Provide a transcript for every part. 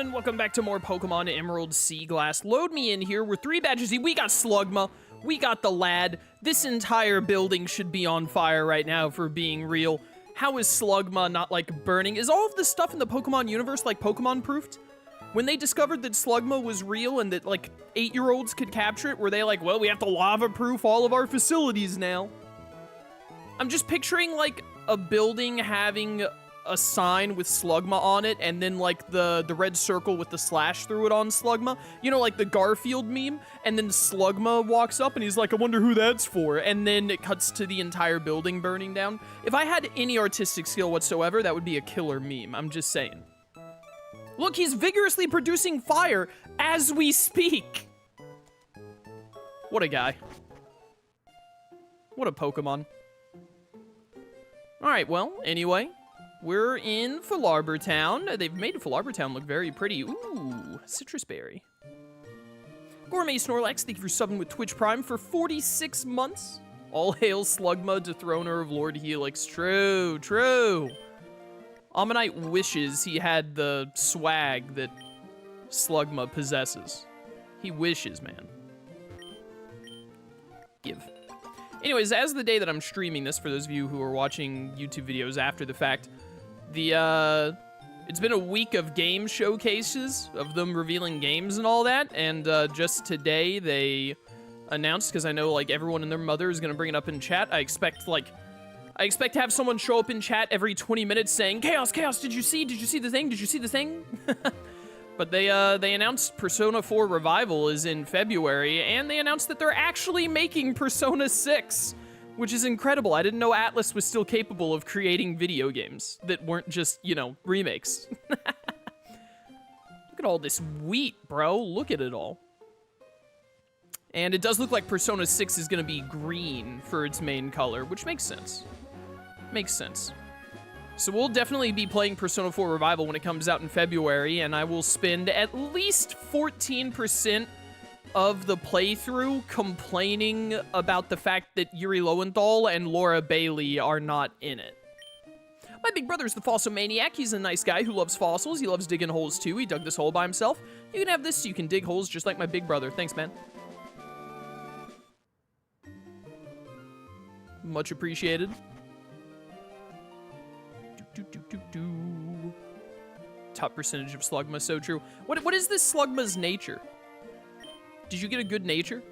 and welcome back to more Pokemon Emerald Seaglass. Load me in here. We're 3 badges deep. We got Slugma. We got the lad. This entire building should be on fire right now, for being real. How is Slugma not, like, burning? Is all of this stuff in the Pokemon universe, like, Pokemon-proofed? When they discovered that Slugma was real and that, like, 8-year-olds could capture it, were they like, well, we have to lava-proof all of our facilities now? I'm just picturing, like, a building having a sign with Slugma on it, and then, like, the red circle with the slash through it on Slugma. You know, like the Garfield meme? And then Slugma walks up, and he's like, I wonder who that's for. And then it cuts to the entire building burning down. If I had any artistic skill whatsoever, that would be a killer meme. I'm just saying. Look, he's vigorously producing fire as we speak. What a guy. What a Pokemon. Alright, well, anyway. We're in Falarbur Town. They've made Falarbur Town look very pretty. Ooh, citrus berry. Gourmet Snorlax, thank you for subbing with Twitch Prime for 46 months. All hail Slugma, dethroner of Lord Helix. True, true. Ammonite wishes he had the swag that Slugma possesses. He wishes, man. Give. Anyways, as the day that I'm streaming this, for those of you who are watching YouTube videos after the fact, it's been a week of game showcases of them revealing games and all that, and just today they announced, because I know, like, everyone and their mother is going to bring it up in chat. I expect to have someone show up in chat every 20 minutes saying, Chaos, Chaos, did you see the thing? Did you see the thing? But they announced Persona 4 Revival is in February, and they announced that they're actually making Persona 6, which is incredible. I didn't know Atlas was still capable of creating video games that weren't just, you know, remakes. Look at all this wheat, bro. Look at it all. And it does look like Persona 6 is going to be green for its main color, which makes sense. Makes sense. So we'll definitely be playing Persona 4 Revival when it comes out in February, and I will spend at least 14% of the playthrough complaining about the fact that Yuri Lowenthal and Laura Bailey are not in it. My big brother's the Fossil Maniac. He's a nice guy who loves fossils. He loves digging holes too. He dug this hole by himself. You can have this so you can dig holes just like my big brother. Thanks, man. Much appreciated. Top percentage of Slugma, so true. What is this Slugma's nature? Did you get a good nature?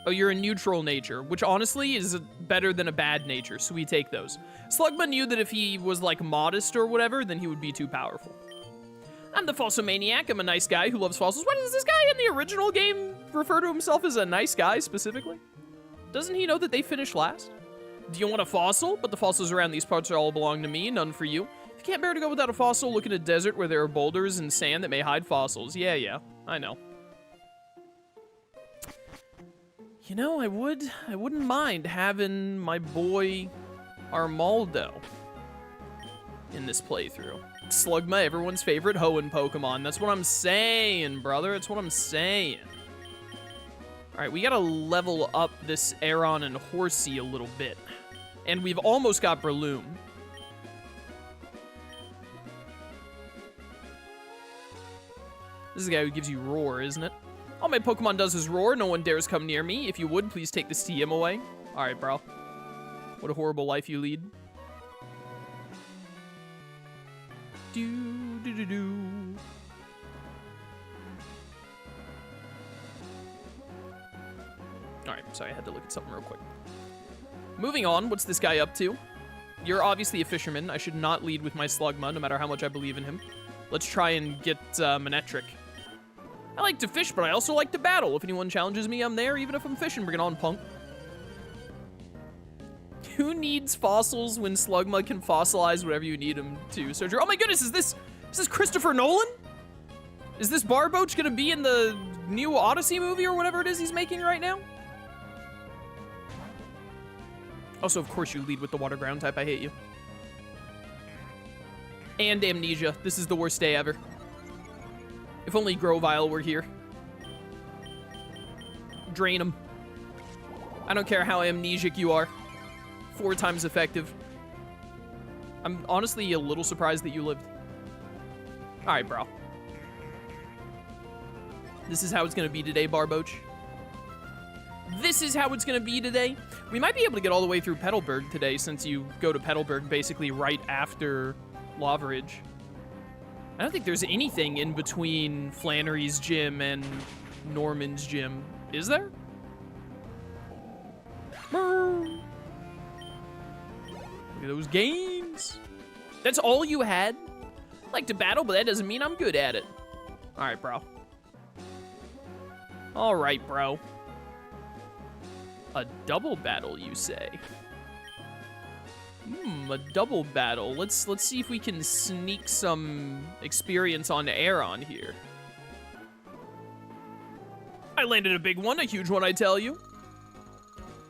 Oh, you're a neutral nature, which honestly is better than a bad nature, so we take those. Slugma knew that if he was, like, modest or whatever, then he would be too powerful. I'm the Fossil Maniac. I'm a nice guy who loves fossils. Why does this guy in the original game refer to himself as a nice guy, specifically? Doesn't he know that they finished last? Do you want a fossil? But the fossils around these parts all belong to me, none for you. If you can't bear to go without a fossil, look in a desert where there are boulders and sand that may hide fossils. Yeah, I know. You know, I wouldn't mind having my boy Armaldo in this playthrough. Slugma, everyone's favorite Hoenn Pokemon. That's what I'm saying, brother. That's what I'm saying. Alright, we gotta level up this Aeron and Horsey a little bit. And we've almost got Breloom. This is the guy who gives you Roar, isn't it? All my Pokemon does is roar. No one dares come near me. If you would, please take this TM away. Alright, bro. What a horrible life you lead. Do. Alright, sorry, I had to look at something real quick. Moving on, what's this guy up to? You're obviously a fisherman. I should not lead with my Slugma, no matter how much I believe in him. Let's try and get Manectric. I like to fish, but I also like to battle. If anyone challenges me, I'm there, even if I'm fishing. Bring it on, punk. Who needs fossils when Slugma can fossilize whatever you need him to? So, oh my goodness, is this Christopher Nolan? Is this Barboach gonna be in the new Odyssey movie or whatever it is he's making right now? Also, of course, you lead with the water ground type. I hate you. And Amnesia. This is the worst day ever. If only Grovyle were here. Drain him. I don't care how amnesic you are. 4 times effective. I'm honestly a little surprised that you lived. All right, bro. This is how it's gonna be today, Barboach. This is how it's gonna be today. We might be able to get all the way through Petalburg today, since you go to Petalburg basically right after Lava Ridge. I don't think there's anything in between Flannery's gym and Norman's gym. Is there? Look at those gains. That's all you had? I like to battle, but that doesn't mean I'm good at it. All right, bro. All right, bro. A double battle, you say? A double battle. Let's see if we can sneak some experience on Aaron here. I landed a big one, a huge one, I tell you.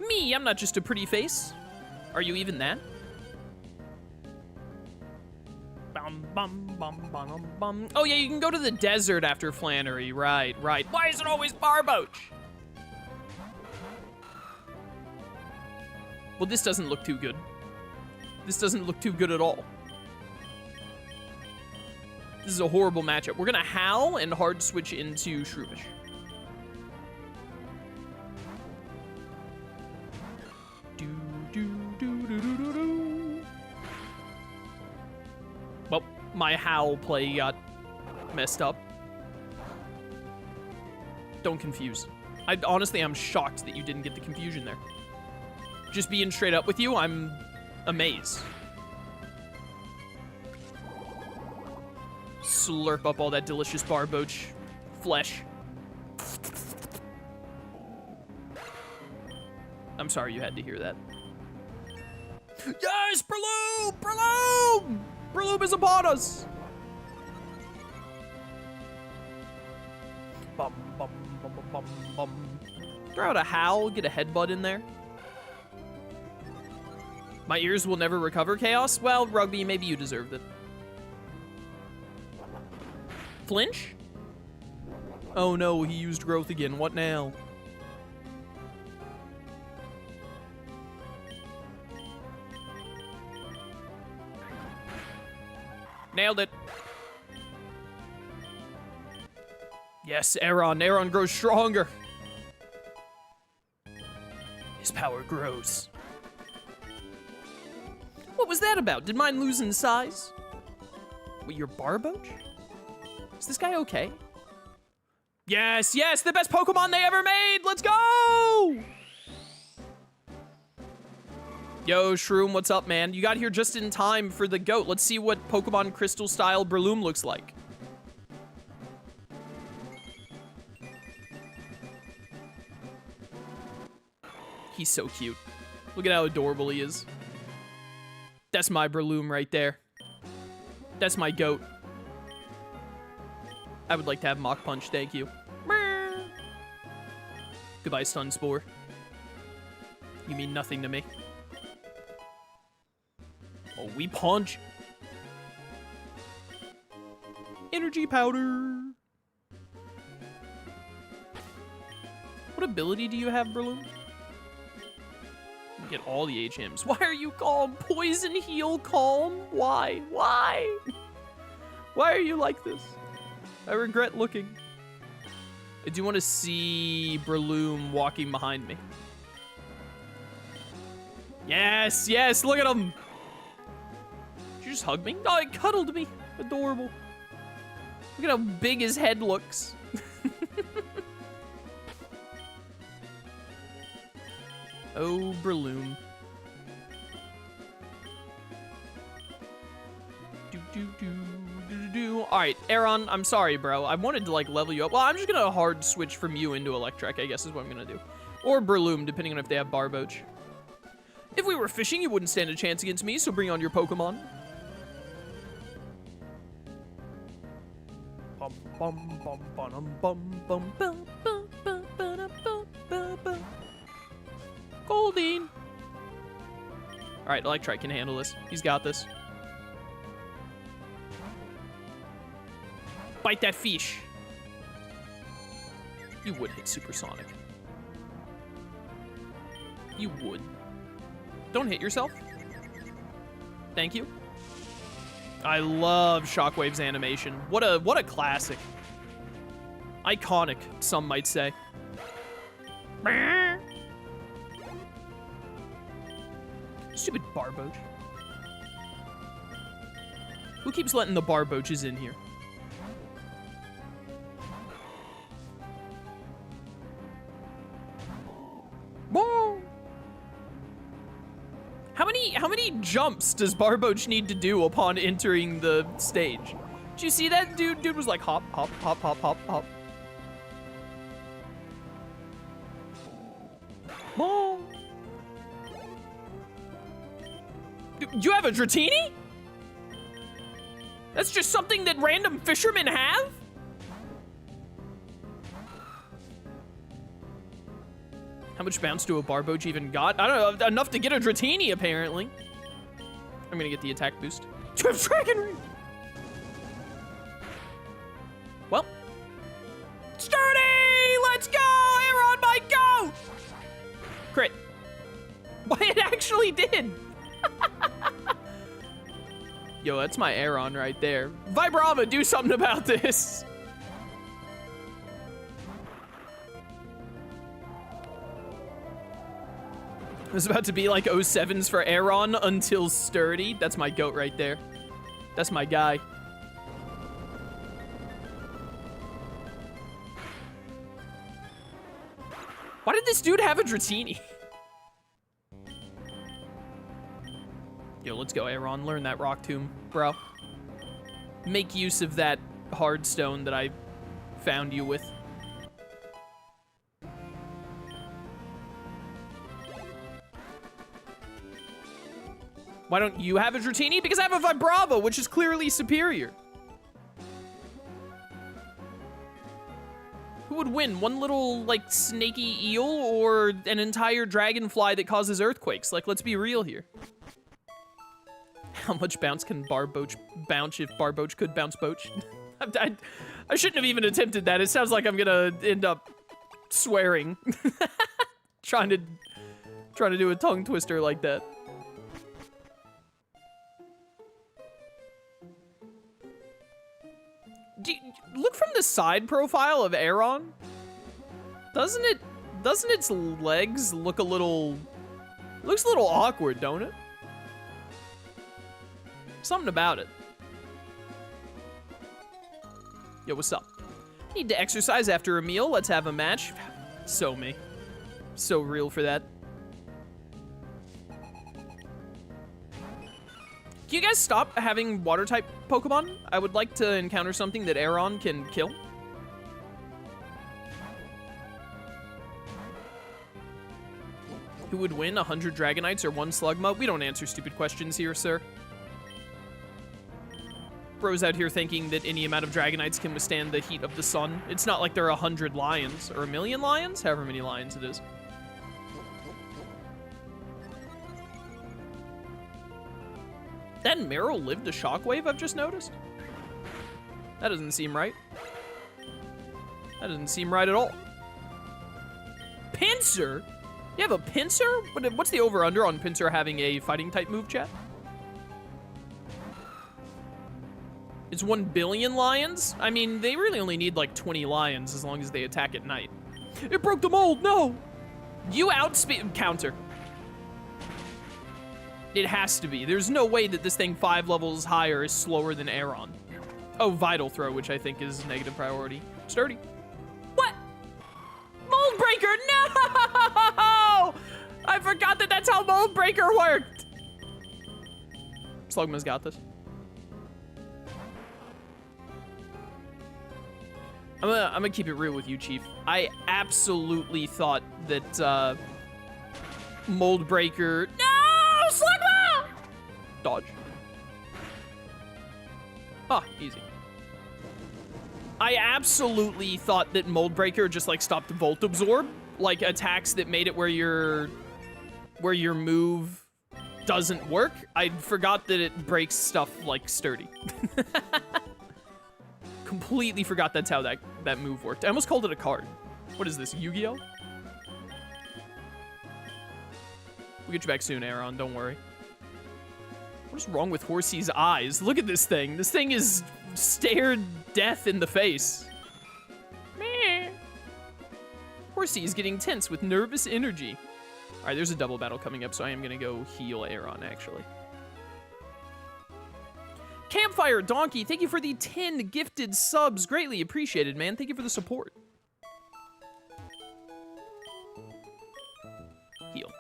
Me, I'm not just a pretty face. Are you even that? Bum, bum, bum, bum, bum. Oh yeah, you can go to the desert after Flannery. Right. Why is it always Barboach? Well, this doesn't look too good. This doesn't look too good at all. This is a horrible matchup. We're gonna Howl and hard switch into Shroomish. Well, my Howl play got messed up. Don't confuse. Honestly, I'm shocked that you didn't get the confusion there. Just being straight up with you, I'm amazed. Slurp up all that delicious Barboach flesh. I'm sorry you had to hear that. Yes, Breloom! Breloom! Breloom is upon us! Bum, bum, bum, bum, bum, bum. Throw out a Howl, get a headbutt in there. My ears will never recover, Chaos? Well, Rugby, maybe you deserved it. Flinch? Oh no, he used growth again. What now? Nailed it. Yes, Aaron. Aaron grows stronger. His power grows. What was that about? Did mine lose in size? Wait, you're Barboach? Is this guy okay? Yes, yes, the best Pokemon they ever made! Let's go! Yo, Shroom, what's up, man? You got here just in time for the GOAT. Let's see what Pokemon Crystal style Breloom looks like. He's so cute. Look at how adorable he is. That's my Breloom right there. That's my GOAT. I would like to have Mach Punch, thank you. Goodbye, Stun Spore. You mean nothing to me. Oh, we punch. Energy Powder. What ability do you have, Breloom? Get all the HMs. Why are you calm? Poison Heal calm? Why? Why? Why are you like this? I regret looking. I do want to see Breloom walking behind me. Yes, yes, look at him. Did you just hug me? Oh, it cuddled me. Adorable. Look at how big his head looks. Oh, Breloom. All right, Aaron, I'm sorry, bro. I wanted to, like, level you up. Well, I'm just gonna hard switch from you into Electrek, I guess is what I'm gonna do. Or Breloom, depending on if they have Barboach. If we were fishing, you wouldn't stand a chance against me, so bring on your Pokemon. Bum, bum, bum, bum, bum, bum, bum, bum, bum, bum, bum, bum. Goldeen. All right, Electrike can handle this. He's got this. Bite that fish. You would hit Supersonic. You would. Don't hit yourself. Thank you. I love Shockwave's animation. What a classic. Iconic, some might say. Stupid Barboach. Who keeps letting the Barboaches in here? Whoa! How many jumps does Barboach need to do upon entering the stage? Did you see that? Dude was like hop, hop, hop, hop, hop, hop. Whoa! You have a Dratini? That's just something that random fishermen have? How much bounce do a Barboach even got? I don't know, enough to get a Dratini, apparently. I'm gonna get the attack boost. To have Dragon Ring! Well. Sturdy! Let's go! Aaron might go! Crit. Why, it actually did! Yo, that's my Aaron right there. Vibrava, do something about this! It was about to be like 07s for Aaron until Sturdy. That's my goat right there. That's my guy. Why did this dude have a Dratini? Yo, let's go, Aaron. Learn that Rock Tomb, bro. Make use of that hard stone that I found you with. Why don't you have a Dratini? Because I have a Vibrava, which is clearly superior. Who would win? One little, like, snaky eel or an entire dragonfly that causes earthquakes? Like, let's be real here. How much bounce can Barboach bounce if Barboach could bounce Boach? I shouldn't have even attempted that. It sounds like I'm gonna end up swearing. trying to do a tongue twister like that. Look from the side profile of Aaron. Doesn't its legs look a little... Looks a little awkward, don't it? Something about it. Yo, what's up? Need to exercise after a meal. Let's have a match. So me. So real for that. Can you guys stop having water-type Pokemon? I would like to encounter something that Aaron can kill. Who would win, 100 Dragonites or 1 Slugma? We don't answer stupid questions here, sir. Bro's out here thinking that any amount of Dragonites can withstand the heat of the sun. It's not like there are 100 lions, or 1,000,000 lions? However many lions it is. That Meryl lived a Shockwave, I've just noticed? That doesn't seem right. That doesn't seem right at all. Pinsir? You have a Pinsir? What's the over-under on Pinsir having a fighting-type move, chat? It's 1 billion lions? I mean, they really only need like 20 lions as long as they attack at night. It broke the mold, no! You outspeed... Counter. It has to be. There's no way that this thing 5 levels higher is slower than Aaron. Oh, Vital Throw, which I think is negative priority. Sturdy. What? Mold Breaker, no! I forgot that that's how Mold Breaker worked. Slugma's got this. I'm gonna keep it real with you, Chief. I absolutely thought that Mold Breaker... No! Slugma! Dodge. Ah, easy. I absolutely thought that Mold Breaker just like stopped Volt Absorb, like attacks that made it where your move doesn't work. I forgot that it breaks stuff like Sturdy. Completely forgot that's how that move worked. I almost called it a card. What is this, Yu-Gi-Oh? We'll get you back soon, Aaron, don't worry. What is wrong with Horsey's eyes? Look at this thing. This thing is stared death in the face. Meh. Horsey is getting tense with nervous energy. All right, there's a double battle coming up, so I am going to go heal Aaron, actually. Campfire Donkey, thank you for the 10 gifted subs. Greatly appreciated, man. Thank you for the support. Heal.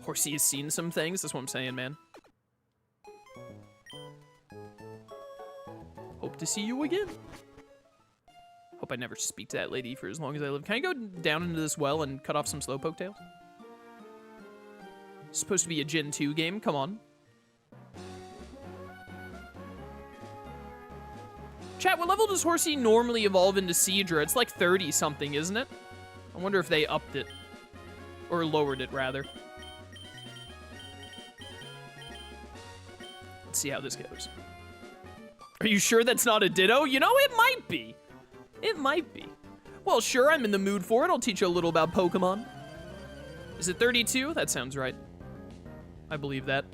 Horsey has seen some things. That's what I'm saying, man. Hope to see you again. Hope I never speak to that lady for as long as I live. Can I go down into this well and cut off some slowpoke tails? It's supposed to be a Gen 2 game. Come on. Chat, what level does Horsey normally evolve into Seadra? It's like 30-something, isn't it? I wonder if they upped it. Or lowered it, rather. Let's see how this goes. Are you sure that's not a Ditto? You know, it might be. It might be. Well, sure, I'm in the mood for it. I'll teach you a little about Pokemon. Is it 32? That sounds right. I believe that.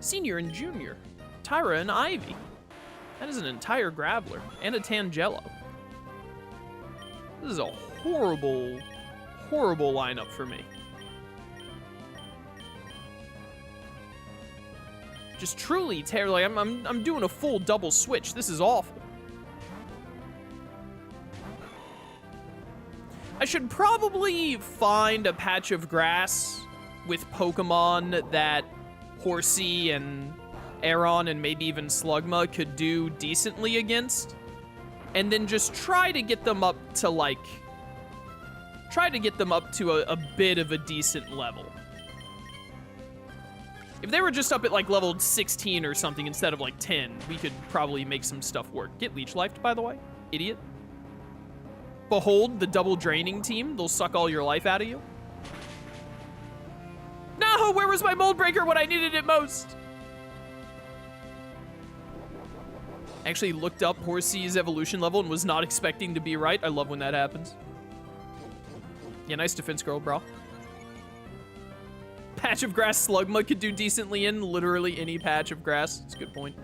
Senior and Junior. Tyra and Ivy. That is an entire Graveler. And a Tangelo. This is a horrible, horrible lineup for me. Just truly terrible. Like, I'm doing a full double switch. This is awful. I should probably find a patch of grass with Pokemon that Horsey and Aron and maybe even Slugma could do decently against. And then just try to get them up to, like... Try to get them up to a bit of a decent level. If they were just up at, like, level 16 or something instead of, like, 10, we could probably make some stuff work. Get Leech Lifed, by the way. Idiot. Behold the double draining team. They'll suck all your life out of you. No! Where was my Mold Breaker when I needed it most? Actually looked up Horsey's evolution level and was not expecting to be right. I love when that happens. Yeah, nice defense, girl, bro. Patch of grass Slugma could do decently in literally any patch of grass. It's a good point.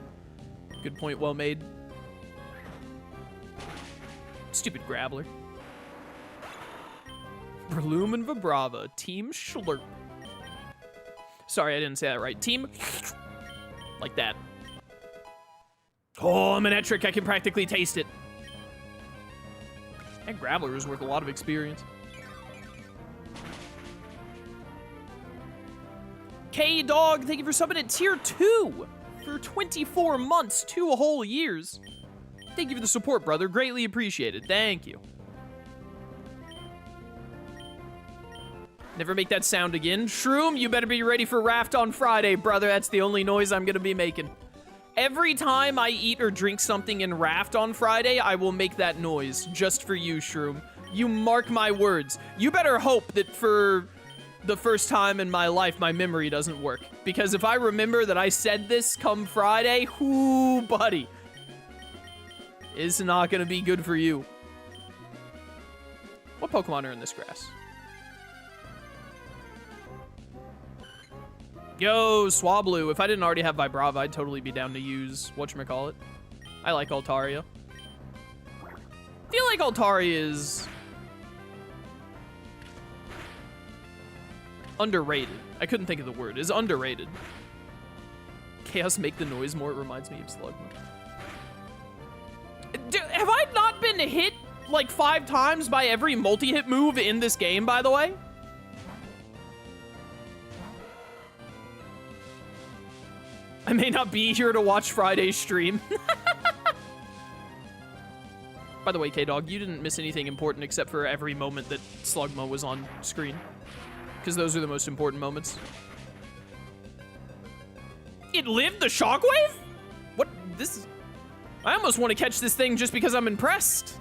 Good point, well made. Stupid Graveler. Breloom and Vibrava. Team Schlurp. Sorry, I didn't say that right. Team... like that. Oh, Manectric, I can practically taste it. That Graveler is worth a lot of experience. K-Dog, thank you for subbing at tier 2 for 24 months, 2 whole years. Thank you for the support, brother. Greatly appreciated. Thank you. Never make that sound again. Shroom, you better be ready for Raft on Friday, brother. That's the only noise I'm gonna be making. Every time I eat or drink something in Raft on Friday, I will make that noise just for you, Shroom. You mark my words. You better hope that for the first time in my life, my memory doesn't work. Because if I remember that I said this come Friday, whoo, buddy. It's not gonna be good for you. What Pokemon are in this grass? Yo, Swablu. If I didn't already have Vibrava, I'd totally be down to use whatchamacallit. I like Altaria. I feel like Altaria is underrated. I couldn't think of the word. Is underrated. Chaos make the noise more. It reminds me of Slugma. Have I not been hit like 5 times by every multi-hit move in this game, by the way? I may not be here to watch Friday's stream. By the way, K-Dog, you didn't miss anything important except for every moment that Slugma was on screen. Because those are the most important moments. It lived the shockwave? What? This is... I almost want to catch this thing just because I'm impressed.